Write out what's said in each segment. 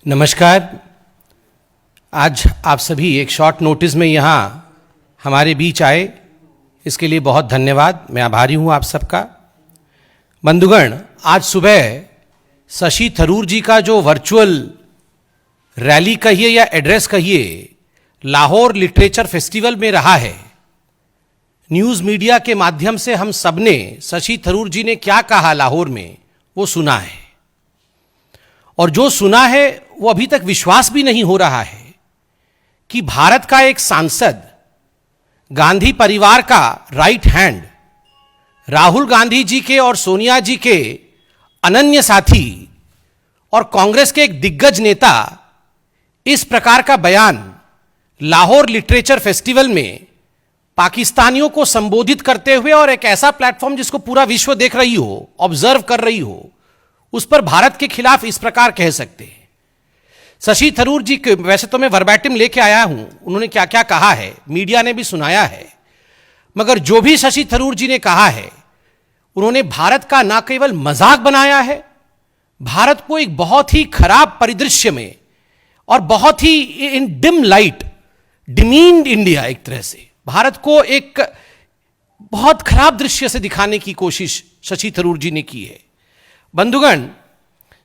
नमस्कार। आज आप सभी एक शॉर्ट नोटिस में यहाँ हमारे बीच आए, इसके लिए बहुत धन्यवाद। मैं आभारी हूँ आप सबका। बंधुगण, आज सुबह शशि थरूर जी का जो वर्चुअल रैली कहिए या एड्रेस कहिए लाहौर लिटरेचर फेस्टिवल में रहा है, न्यूज़ मीडिया के माध्यम से हम सबने शशि थरूर जी ने क्या कहा लाहौर में वो सुना है, और जो सुना है वो अभी तक विश्वास भी नहीं हो रहा है कि भारत का एक सांसद, गांधी परिवार का राइट हैंड, राहुल गांधी जी के और सोनिया जी के अनन्य साथी और कांग्रेस के एक दिग्गज नेता इस प्रकार का बयान लाहौर लिटरेचर फेस्टिवल में पाकिस्तानियों को संबोधित करते हुए, और एक ऐसा प्लेटफॉर्म जिसको पूरा विश्व देख रही हो, ऑब्जर्व कर रही हो, उस पर भारत के खिलाफ इस प्रकार कह सकते हैं। शशि थरूर जी के, वैसे तो मैं वर्बैटिम लेके आया हूं, उन्होंने क्या क्या कहा है, मीडिया ने भी सुनाया है, मगर जो भी शशि थरूर जी ने कहा है, उन्होंने भारत का ना केवल मजाक बनाया है, भारत को एक बहुत ही खराब परिदृश्य में और बहुत ही इन डिम लाइट डिमीन्ड इंडिया, एक तरह से भारत को एक बहुत खराब दृश्य से दिखाने की कोशिश शशि थरूर जी ने की है। बंधुगण,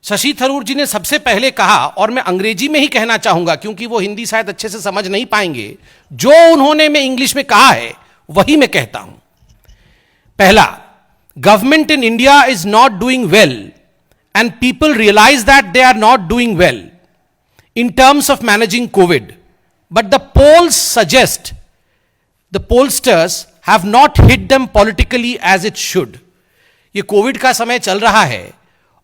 शशि थरूर जी ने सबसे पहले कहा, और मैं अंग्रेजी में ही कहना चाहूंगा क्योंकि वो हिंदी शायद अच्छे से समझ नहीं पाएंगे, जो उन्होंने मैं इंग्लिश में कहा है वही मैं कहता हूं। पहला, government in India is not doing well and people realise that they are not doing well in terms of managing Covid, but the polls suggest the pollsters have not hit them politically as it should. ये Covid का समय चल रहा है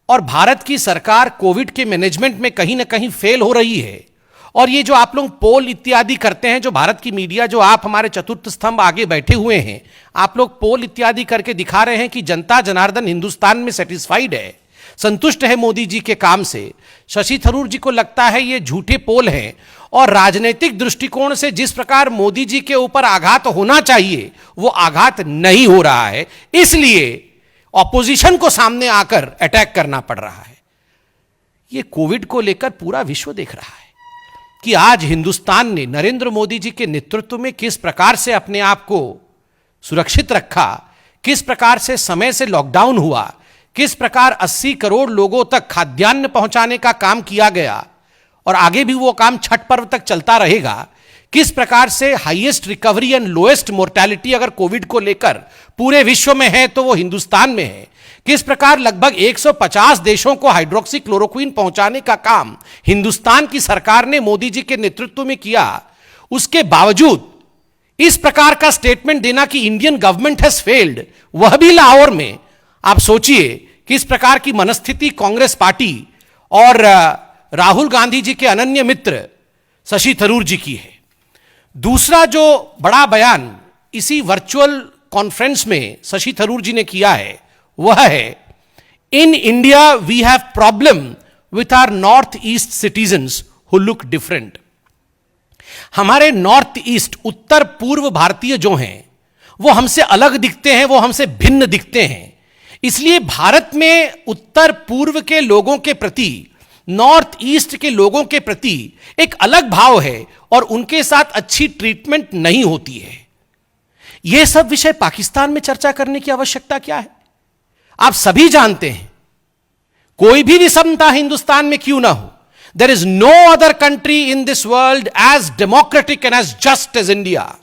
और भारत की सरकार Covid के मैनेजमेंट में कहीं ना कहीं फेल हो रही है, और ये जो आप लोग पोल इत्यादि करते हैं, जो भारत की मीडिया, जो आप हमारे चतुर्थ स्तंभ आगे बैठे हुए हैं, आप लोग पोल इत्यादि करके दिखा रहे हैं कि जनता जनार्दन हिंदुस्तान में सेटिस्फाइड है, संतुष्ट है मोदी जी के काम से। शशि थरूर जी को लगता है ये झूठे पोल हैं, और राजनीतिक दृष्टिकोण से जिस प्रकार मोदी जी के ऊपर आघात होना चाहिए वो आघात नहीं हो रहा है, इसलिए ऑपोजिशन को सामने आकर अटैक करना पड़ रहा है। यह कोविड को लेकर पूरा विश्व देख रहा है कि आज हिंदुस्तान ने नरेंद्र मोदी जी के नेतृत्व में किस प्रकार से अपने आप को सुरक्षित रखा, किस प्रकार से समय से लॉकडाउन हुआ, किस प्रकार 80 करोड़ लोगों तक खाद्यान्न पहुंचाने का काम किया गया, और आगे भी वो काम छठ पर्व तक चलता रहेगा। किस प्रकार से highest recovery and lowest mortality अगर कोविड को लेकर पूरे विश्व में है तो वो हिंदुस्तान में है। किस प्रकार लगभग 150 देशों को हाइड्रोक्सी क्लोरोक्विन पहुंचाने का काम हिंदुस्तान की सरकार ने मोदी जी के नेतृत्व में किया। उसके बावजूद इस प्रकार का स्टेटमेंट देना कि इंडियन गवर्नमेंट हैज फेल्ड, वह भी लाहौर में। आप सोचिए किस प्रकार की मनस्थिति कांग्रेस पार्टी और राहुल गांधी जी के अनन्य मित्र शशि थरूर जी की है। दूसरा जो बड़ा बयान इसी वर्चुअल कॉन्फ्रेंस में शशि थरूर जी ने किया है वह है, in India we have problem with our north east citizens who look different. हमारे नॉर्थ ईस्ट, उत्तर पूर्व भारतीय जो हैं वो हमसे अलग दिखते हैं, वो हमसे भिन्न दिखते हैं। इसलिए भारत में उत्तर पूर्व के लोगों के प्रति, नॉर्थ ईस्ट के लोगों के प्रति एक अलग भाव है, और उनके साथ अच्छी ट्रीटमेंट नहीं होती है। यह सब विषय पाकिस्तान में चर्चा करने की आवश्यकता क्या है? आप सभी जानते हैं, कोई भी विषमता हिंदुस्तान में क्यों ना हो, there is no other country in this world as democratic and as just as India.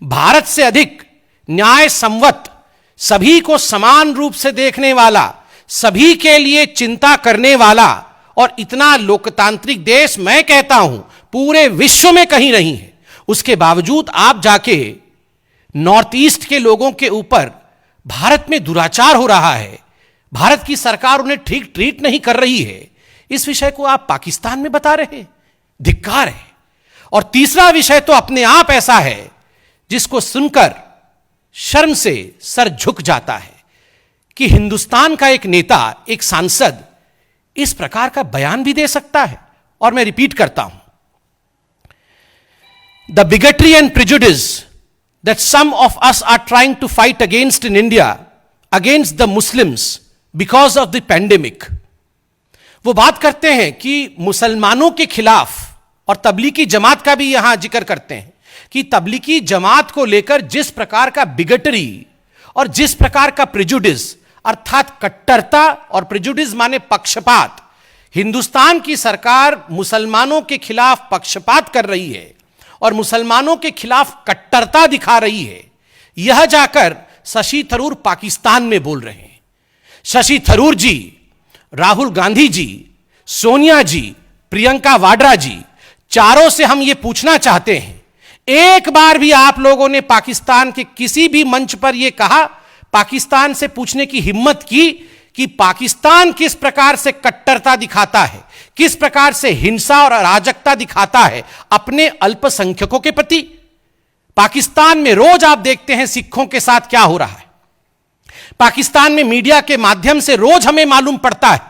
Bharat से अधिक न्याय संवत, सभी को समान रूप से देखने वाला, सभी के लिए चिंता करने वाला और इतना लोकतांत्रिक देश मैं कहता हूं पूरे विश्व में कहीं नहीं है। उसके बावजूद आप जाके नॉर्थ ईस्ट के लोगों के ऊपर भारत में दुराचार हो रहा है, भारत की सरकार उन्हें ठीक ट्रीट नहीं कर रही है, इस विषय को आप पाकिस्तान में बता रहे हैं, धिक्कार है। और तीसरा विषय तो अपने आप ऐसा है जिसको सुनकर शर्म से सर झुक जाता है कि हिंदुस्तान का एक नेता, एक सांसद इस प्रकार का बयान भी दे सकता है। और मैं रिपीट करता हूं, the bigotry and prejudice that some of us are trying to fight against in India, against the Muslims because of the pandemic, वो बात करते हैं कि मुसलमानों के खिलाफ, और तबलीगी जमात का भी यहां जिक्र करते हैं कि तबलीगी जमात को लेकर जिस प्रकार का बिगटरी और जिस प्रकार का प्रिजुडिस, अर्थात कट्टरता, और प्रिजुडिस माने पक्षपात, हिंदुस्तान की सरकार मुसलमानों के खिलाफ पक्षपात कर रही है और मुसलमानों के खिलाफ कट्टरता दिखा रही है। यह जाकर शशि थरूर पाकिस्तान में बोल रहे हैं। शशि थरूर जी, राहुल गांधी जी, सोनिया जी, प्रियंका वाड्रा जी, चारों से हम यह पूछना चाहते हैं, एक बार भी आप लोगों ने पाकिस्तान के किसी भी मंच पर यह कहा, पाकिस्तान से पूछने की हिम्मत की कि पाकिस्तान किस प्रकार से कट्टरता दिखाता है, किस प्रकार से हिंसा और अराजकता दिखाता है अपने अल्पसंख्यकों के प्रति? पाकिस्तान में रोज आप देखते हैं सिखों के साथ क्या हो रहा है। पाकिस्तान में मीडिया के माध्यम से रोज हमें मालूम पड़ता है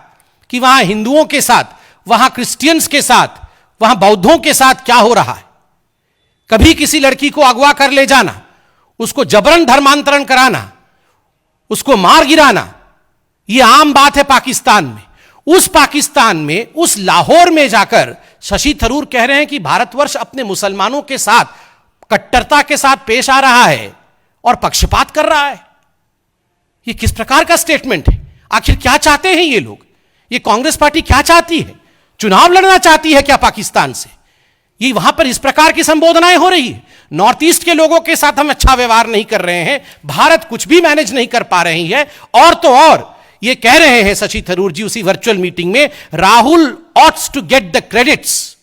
कि वहां हिंदुओं के साथ, वहां क्रिश्चियंस के साथ, वहां बौद्धों के साथ क्या हो रहा है। कभी किसी लड़की को अगवा कर ले जाना, उसको जबरन धर्मांतरण कराना, उसको मार गिराना, यह आम बात है पाकिस्तान में। उस पाकिस्तान में, उस लाहौर में जाकर शशि थरूर कह रहे हैं कि भारतवर्ष अपने मुसलमानों के साथ कट्टरता के साथ पेश आ रहा है और पक्षपात कर रहा है। यह किस प्रकार का स्टेटमेंट है? आखिर क्या चाहते हैं ये लोग? ये कांग्रेस पार्टी क्या चाहती है? चुनाव लड़ना चाहती है क्या पाकिस्तान से? ये वहां पर इस प्रकार की संबोधनाएं हो रही है। नॉर्थ ईस्ट के लोगों के साथ हम अच्छा व्यवहार नहीं कर रहे हैं, भारत कुछ भी मैनेज नहीं कर पा रही है। और तो और ये कह रहे हैं शशि थरूर जी उसी वर्चुअल मीटिंग में, Rahul oughts to get the credits,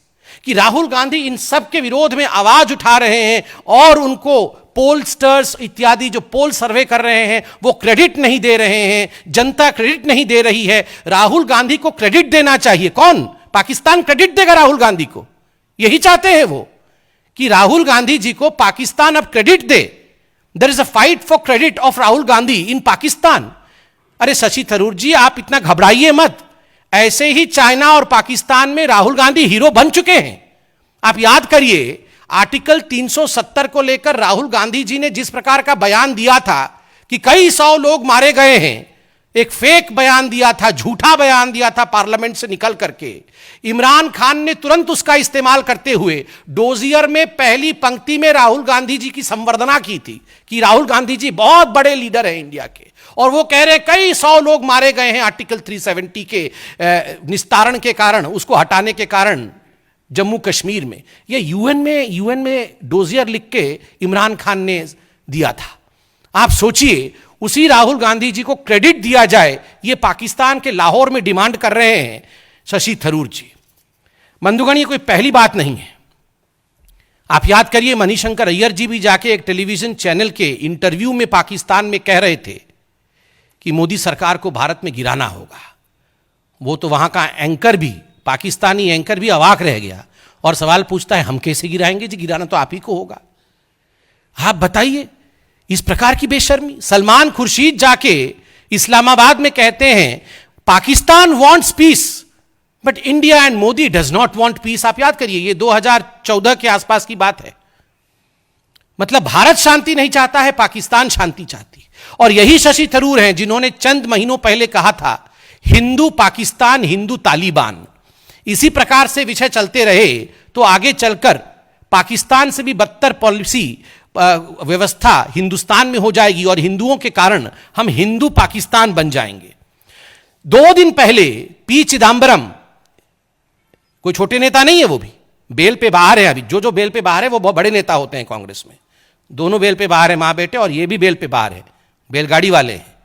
कि राहुल गांधी इन सब के विरोध में आवाज उठा रहे हैं और उनको पोलस्टर्स इत्यादि जो पोल सर्वे कर रहे हैं वो क्रेडिट नहीं दे रहे हैं, जनता क्रेडिट नहीं दे रही है। राहुल गांधी को क्रेडिट देना चाहिए। कौन? पाकिस्तान क्रेडिट देगा राहुल गांधी को? यही चाहते हैं वो कि राहुल गांधी जी को पाकिस्तान अब क्रेडिट दे। There is a fight for credit of Rahul Gandhi in Pakistan. अरे शशि थरूर जी, आप इतना घबराइए मत। ऐसे ही चाइना और पाकिस्तान में राहुल गांधी हीरो बन चुके हैं। आप याद करिए, आर्टिकल 370 को लेकर राहुल गांधी जी ने जिस प्रकार का बयान दिया था कि कई 100 लोग मारे गए हैं, एक फेक बयान दिया था, झूठा बयान दिया था पार्लियामेंट से निकल करके। इमरान खान ने तुरंत उसका इस्तेमाल करते हुए डोजियर में पहली पंक्ति में राहुल गांधी जी की संवर्धना की थी कि राहुल गांधी जी बहुत बड़े लीडर हैं इंडिया के, और वो कह रहे कई 100 लोग मारे गए हैं आर्टिकल 370 के निस्तारण के कारण, उसको हटाने के कारण जम्मू कश्मीर में। ये यूएन में डोजियर लिख के इमरान खान ने दिया था। आप सोचिए, उसी राहुल गांधी जी को क्रेडिट दिया जाए, ये पाकिस्तान के लाहौर में डिमांड कर रहे हैं शशि थरूर जी। बंधुगण, ये कोई पहली बात नहीं है। आप याद करिए, मणिशंकर अय्यर जी भी जाके एक टेलीविजन चैनल के इंटरव्यू में पाकिस्तान में कह रहे थे कि मोदी सरकार को भारत में गिराना होगा। वो तो वहां का एंकर भी, पाकिस्तानी एंकर भी अवाक रह गया और सवाल पूछता है, हम कैसे गिराएंगे जी? गिराना तो आप ही को होगा। आप बताइए, इस प्रकार की बेशर्मी। सलमान खुर्शीद जाके इस्लामाबाद में कहते हैं Pakistan wants peace but India and Modi does not want peace. आप याद करिए, ये 2014 के आसपास की बात है। मतलब भारत शांति नहीं चाहता है, पाकिस्तान शांति चाहती है। और यही शशि थरूर हैं जिन्होंने चंद महीनों पहले कहा था, हिंदू पाकिस्तान, हिंदू तालिबान। इसी प्रकार से विषय चलते रहे तो आगे चलकर पाकिस्तान से भी बदतर पॉलिसी व्यवस्था हिंदुस्तान में हो जाएगी और हिंदुओं के कारण हम हिंदू पाकिस्तान बन जाएंगे। 2 दिन पहले पी चिदंबरम, कोई छोटे नेता नहीं है, वो भी बेल पे बाहर है। अभी जो बेल पे बाहर है वो बहुत बड़े नेता होते हैं कांग्रेस में। दोनों बेल पे बाहर है, मां बेटे, और ये भी बेल पे बाहर है, बेलगाड़ी वाले हैं।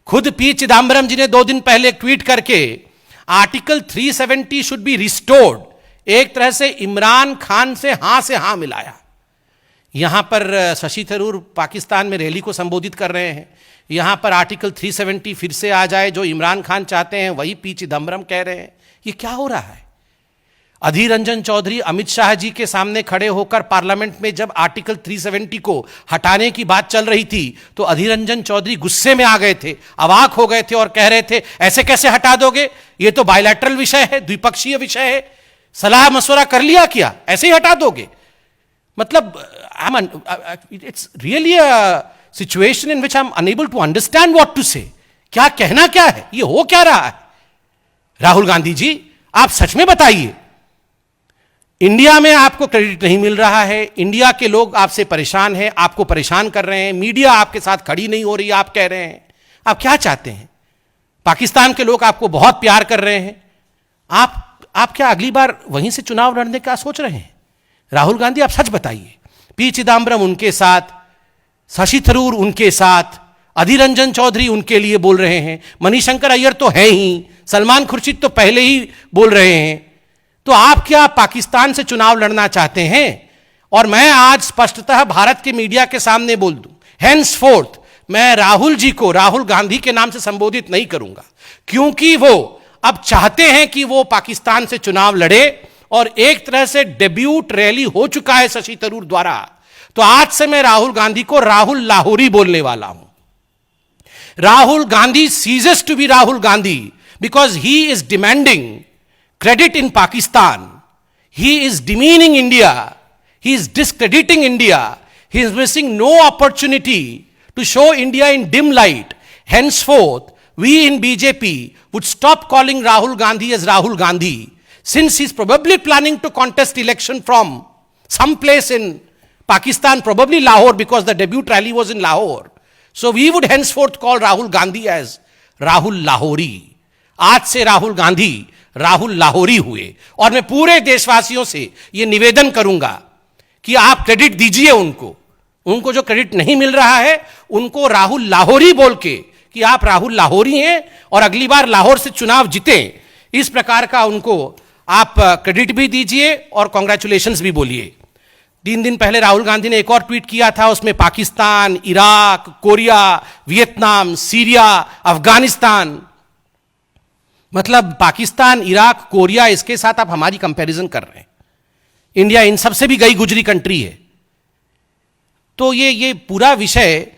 खुद पी चिदंबरम जी ने 2 दिन पहले ट्वीट करके आर्टिकल 370 शुड बी रिस्टोर्ड, एक तरह से इमरान खान से हां मिलाया। यहां पर शशि थरूर पाकिस्तान में रैली को संबोधित कर रहे हैं, यहां पर आर्टिकल 370 फिर से आ जाए, जो इमरान खान चाहते हैं वही पी चिदंबरम कह रहे हैं। ये क्या हो रहा है? अधीर रंजन चौधरी अमित शाह जी के सामने खड़े होकर पार्लियामेंट में जब आर्टिकल 370 को हटाने की बात चल रही थी तो अधीर रंजन चौधरी गुस्से में आ गए थे, अवाक हो गए थे और कह रहे थे ऐसे कैसे हटा दोगे, ये तो बायलैटरल विषय है, द्विपक्षीय विषय है, सलाह मशवरा कर लिया क्या, ऐसे ही हटा दोगे? मतलब it's really a situation in which I am unable to understand what to say. क्या कहना क्या है, ये हो क्या रहा है? राहुल गांधी जी, आप सच में बताइए, इंडिया में आपको क्रेडिट नहीं मिल रहा है, इंडिया के लोग आपसे परेशान हैं, आपको परेशान कर रहे हैं, मीडिया आपके साथ खड़ी नहीं हो रही, आप कह रहे हैं, आप क्या चाहते हैं? पाकिस्तान के लोग आपको बहुत प्यार कर रहे हैं, आप क्या अगली बार वहीं से चुनाव लड़ने का सोच रहे हैं? राहुल गांधी, आप सच बताइए। पी चिदम्बरम उनके साथ, शशि थरूर उनके साथ, अधीर रंजन चौधरी उनके लिए बोल रहे हैं, मणिशंकर अय्यर तो है ही, सलमान खुर्शीद तो पहले ही बोल रहे हैं। तो आप क्या पाकिस्तान से चुनाव लड़ना चाहते हैं? और मैं आज स्पष्टतः भारत के मीडिया के सामने बोल दूं, हेंसफोर्थ मैं राहुल जी को राहुल गांधी के नाम से संबोधित नहीं करूंगा, क्योंकि वो अब चाहते हैं कि वो पाकिस्तान से चुनाव लड़े और एक तरह से डेब्यूट रैली हो चुका है शशि थरूर द्वारा। तो आज से मैं राहुल गांधी को राहुल लाहौरी बोलने वाला हूं। Rahul Gandhi ceases to be Rahul Gandhi because he is demanding credit in Pakistan. He is demeaning India. He is discrediting India. He is missing no opportunity to show India in dim light. Henceforth, we in BJP would stop calling Rahul Gandhi as Rahul Gandhi, since he is probably planning to contest election from some place in Pakistan, probably Lahore, because the debut rally was in Lahore. So we would henceforth call Rahul Gandhi as Rahul Lahori. आज से राहुल गांधी राहुल लाहौरी हुए। और मैं पूरे देशवासियों से यह निवेदन करूंगा कि आप क्रेडिट दीजिए उनको जो क्रेडिट नहीं मिल रहा है उनको राहुल लाहौरी बोल के कि आप राहुल लाहौरी हैं और अगली बार लाहौर से चुनाव जीतें, इस प्रकार का उनको आप क्रेडिट भी दीजिए और कॉन्ग्रेचुलेशंस भी बोलिए। 3 दिन पहले राहुल गांधी ने एक और ट्वीट किया था, उसमें Pakistan, Iraq, Korea, Vietnam, Syria, Afghanistan, मतलब पाकिस्तान, इराक, कोरिया, इसके साथ आप हमारी कंपैरिजन कर रहे हैं। इंडिया इन सबसे भी गई गुजरी कंट्री है। तो ये पूरा विषय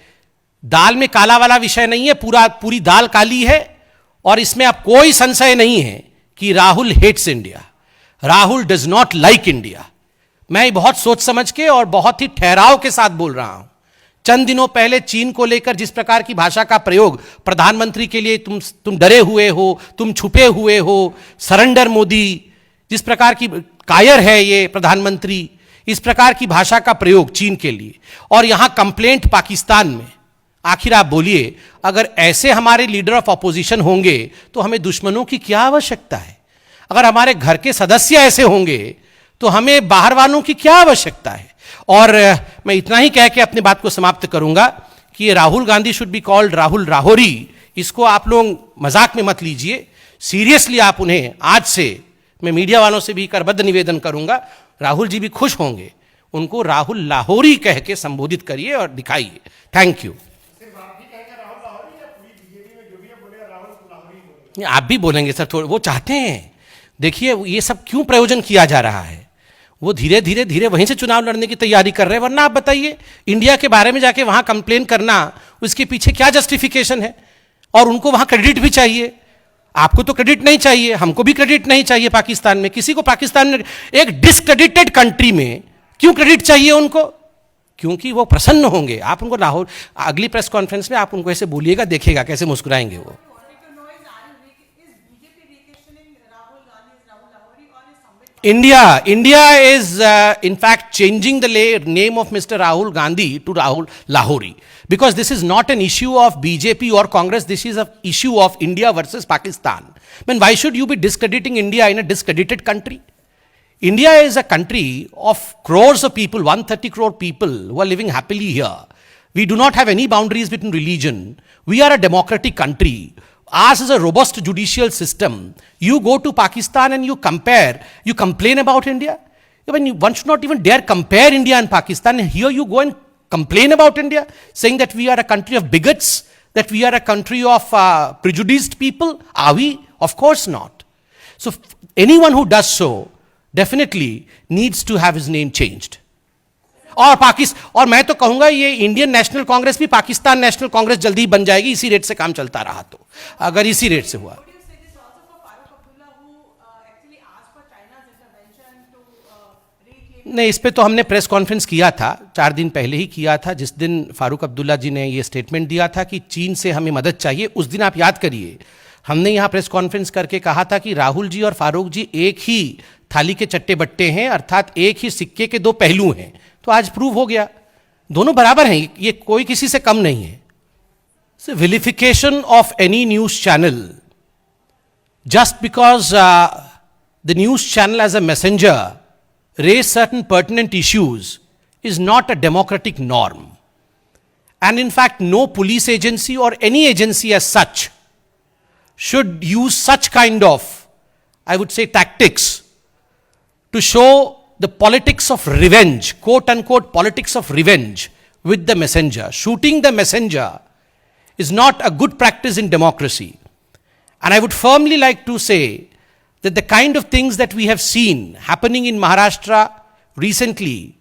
दाल में काला वाला विषय नहीं है, पूरी दाल काली है और इसमें अब कोई संशय नहीं है कि Rahul hates India, Rahul does not like India. मैं बहुत सोच समझ के और बहुत ही ठहराव के साथ बोल रहा हूं। चंद दिनों पहले चीन को लेकर जिस प्रकार की भाषा का प्रयोग प्रधानमंत्री के लिए, तुम डरे हुए हो, तुम छुपे हुए हो, सरेंडर मोदी, जिस प्रकार की कायर है ये प्रधानमंत्री, इस प्रकार की भाषा का प्रयोग चीन के लिए, और यहां कंप्लेंट पाकिस्तान में। आखिर आप बोलिए, अगर ऐसे हमारे लीडर ऑफ ऑपोजिशन होंगे तो हमें दुश्मनों की क्या आवश्यकता है? अगर हमारे घर के सदस्य ऐसे होंगे तो हमें बाहर वालों की क्या आवश्यकता है? और मैं इतना ही कह के अपनी बात को समाप्त करूंगा कि ये Rahul Gandhi should be called Rahul Lahori, इसको आप लोग मजाक में मत लीजिए, सीरियसली आप उन्हें आज से, मैं मीडिया वालों से भी करबद्ध निवेदन करूंगा, राहुल जी भी खुश होंगे, उनको राहुल लाहौरी कह के संबोधित करिए और दिखाइए। Thank you. आप भी बोलेंगे सर, थोड़ा वो चाहते हैं। देखिए ये सब क्यों प्रयोजन किया जा रहा है, वो धीरे धीरे वहीं से चुनाव लड़ने की तैयारी कर रहे हैं। वरना आप बताइए, इंडिया के बारे में जाके वहां कंप्लेन करना, उसके पीछे क्या जस्टिफिकेशन है? और उनको वहां क्रेडिट भी चाहिए। आपको तो क्रेडिट नहीं चाहिए, हमको भी क्रेडिट नहीं चाहिए। पाकिस्तान में किसी को, पाकिस्तान में एक डिसक्रेडिटेड कंट्री में क्यों क्रेडिट चाहिए उनको? क्योंकि वो प्रसन्न होंगे। आप उनको लाहौर, अगली प्रेस कॉन्फ्रेंस में आप उनको ऐसे बोलिएगा, देखिएगा कैसे मुस्कुराएंगे वो। India is in fact changing the name of Mr. Rahul Gandhi to Rahul Lahori, because this is not an issue of BJP or Congress, this is an issue of India versus Pakistan. I mean, why should you be discrediting India in a discredited country? India is a country of crores of people, 130 crore people who are living happily here. We do not have any boundaries between religion. We are a democratic country. Ours is a robust judicial system. You go to Pakistan and you compare, you complain about India. One should not even dare compare India and Pakistan. Here you go and complain about India, saying that we are a country of bigots, that we are a country of prejudiced people. Are we? Of course not. So anyone who does so definitely needs to have his name changed. और मैं तो कहूंगा ये Indian national Congress भी Pakistan national Congress जल्दी ही बन जाएगी, इसी रेट से काम चलता रहा तो, अगर इसी रेट से हुआ। नहीं, इस पे तो हमने प्रेस कॉन्फ्रेंस किया था, 4 दिन पहले ही किया था, जिस दिन फारूक अब्दुल्ला जी ने ये स्टेटमेंट दिया था कि चीन से हमें मदद चाहिए। उस दिन आप याद करिए, हमने यहां प्रेस कॉन्फ्रेंस करके कहा था कि राहुल जी और फारूक जी एक ही थाली के चट्टे बट्टे हैं, अर्थात एक ही सिक्के के दो पहलू हैं। तो आज प्रूव हो गया, दोनों बराबर हैं, ये कोई किसी से कम नहीं है। Vilification of any news channel just because the news channel as a messenger raise certain pertinent issues is not a democratic norm. And in fact, no police agency or any agency as such should use such kind of, I would say, tactics to show the politics of revenge, quote unquote politics of revenge with the messenger. Shooting the messenger is not a good practice in democracy. And I would firmly like to say that the kind of things that we have seen happening in Maharashtra recently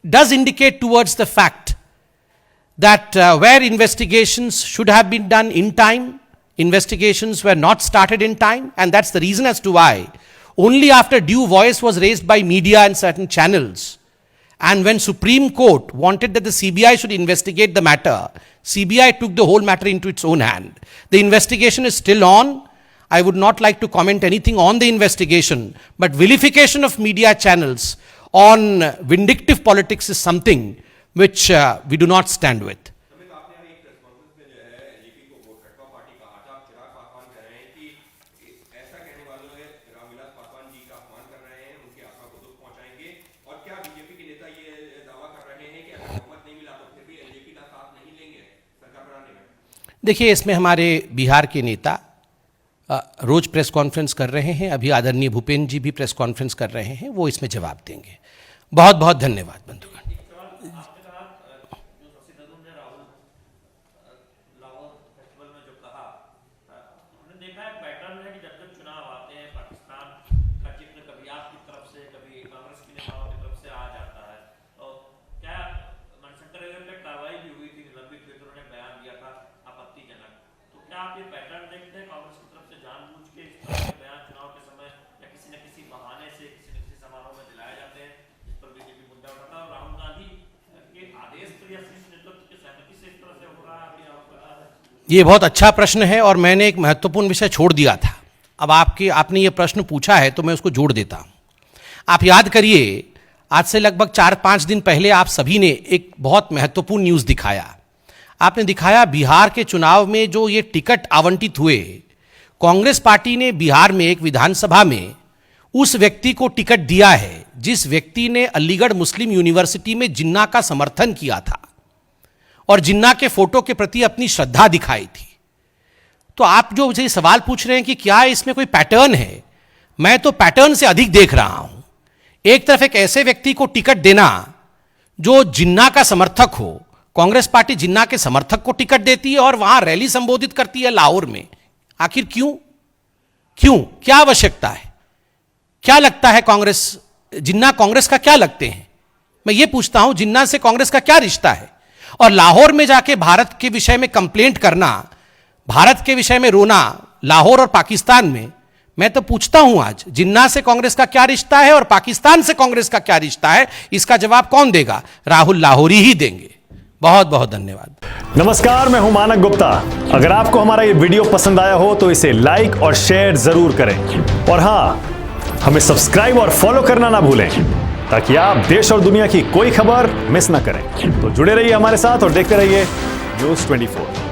does indicate towards the fact that where investigations should have been done in time, investigations were not started in time, and that's the reason as to why only after due voice was raised by media and certain channels, and when Supreme Court wanted that the CBI should investigate the matter, CBI took the whole matter into its own hand. The investigation is still on. I would not like to comment anything on the investigation, but vilification of media channels on vindictive politics is something which we do not stand with. देखिए, इसमें हमारे बिहार के नेता रोज press conference कर रहे हैं, अभी आदरणीय भूपेंद्र जी भी प्रेस कॉन्फ्रेंस कर रहे हैं, वो इसमें जवाब देंगे। बहुत बहुत धन्यवाद बंधुगण। आप ये पैटर्न देखते हैं कांग्रेस की तरफ से जानबूझ के इस तरह के बयान चुनाव के समय या किसी न किसी बहाने से किसी न किसी समारोह में दिलाए जाते हैं, जिस पर बीजेपी मुद्दा उठाता है और राहुल गांधी के आदेश पर या शीर्ष नेतृत्व की सहमति से इस तरह से हो रहा है, अभी आपको पता है? ये बहुत अच्छा प्रश्न है और मैंने एक महत्वपूर्ण विषय छोड़ दिया था। अब आपने ये प्रश्न पूछा है तो मैं उसको जोड़ देता हूं। आप याद करिए, आज से लगभग 4-5 दिन पहले आप सभी ने एक बहुत महत्वपूर्ण न्यूज दिखाया। आपने दिखाया बिहार के चुनाव में जो ये टिकट आवंटित हुए, कांग्रेस पार्टी ने बिहार में एक विधानसभा में उस व्यक्ति को टिकट दिया है जिस व्यक्ति ने अलीगढ़ मुस्लिम यूनिवर्सिटी में जिन्ना का समर्थन किया था और जिन्ना के फोटो के प्रति अपनी श्रद्धा दिखाई थी। तो आप जो मुझे सवाल पूछ रहे हैं कि क्या इसमें कोई पैटर्न है, मैं तो पैटर्न से अधिक देख रहा हूं। एक तरफ एक ऐसे व्यक्ति को टिकट देना जो जिन्ना का समर्थक हो, कांग्रेस पार्टी जिन्ना के समर्थक को टिकट देती है और वहां रैली संबोधित करती है लाहौर में। आखिर क्यों क्या आवश्यकता है? क्या लगता है जिन्ना कांग्रेस का क्या लगते हैं? मैं ये पूछता हूं, जिन्ना से कांग्रेस का क्या रिश्ता है? और लाहौर में जाके भारत के विषय में कंप्लेंट करना, भारत के विषय में रोना लाहौर और पाकिस्तान में, मैं तो पूछता हूं आज जिन्ना से कांग्रेस का क्या रिश्ता है और पाकिस्तान से कांग्रेस का क्या रिश्ता है? इसका जवाब कौन देगा? राहुल लाहौरी ही देंगे। बहुत बहुत धन्यवाद। नमस्कार, मैं हूं मानक गुप्ता। अगर आपको हमारा ये वीडियो पसंद आया हो तो इसे लाइक और शेयर जरूर करें और हां, हमें सब्सक्राइब और फॉलो करना ना भूलें ताकि आप देश और दुनिया की कोई खबर मिस ना करें। तो जुड़े रहिए हमारे साथ और देखते रहिए न्यूज़ 24।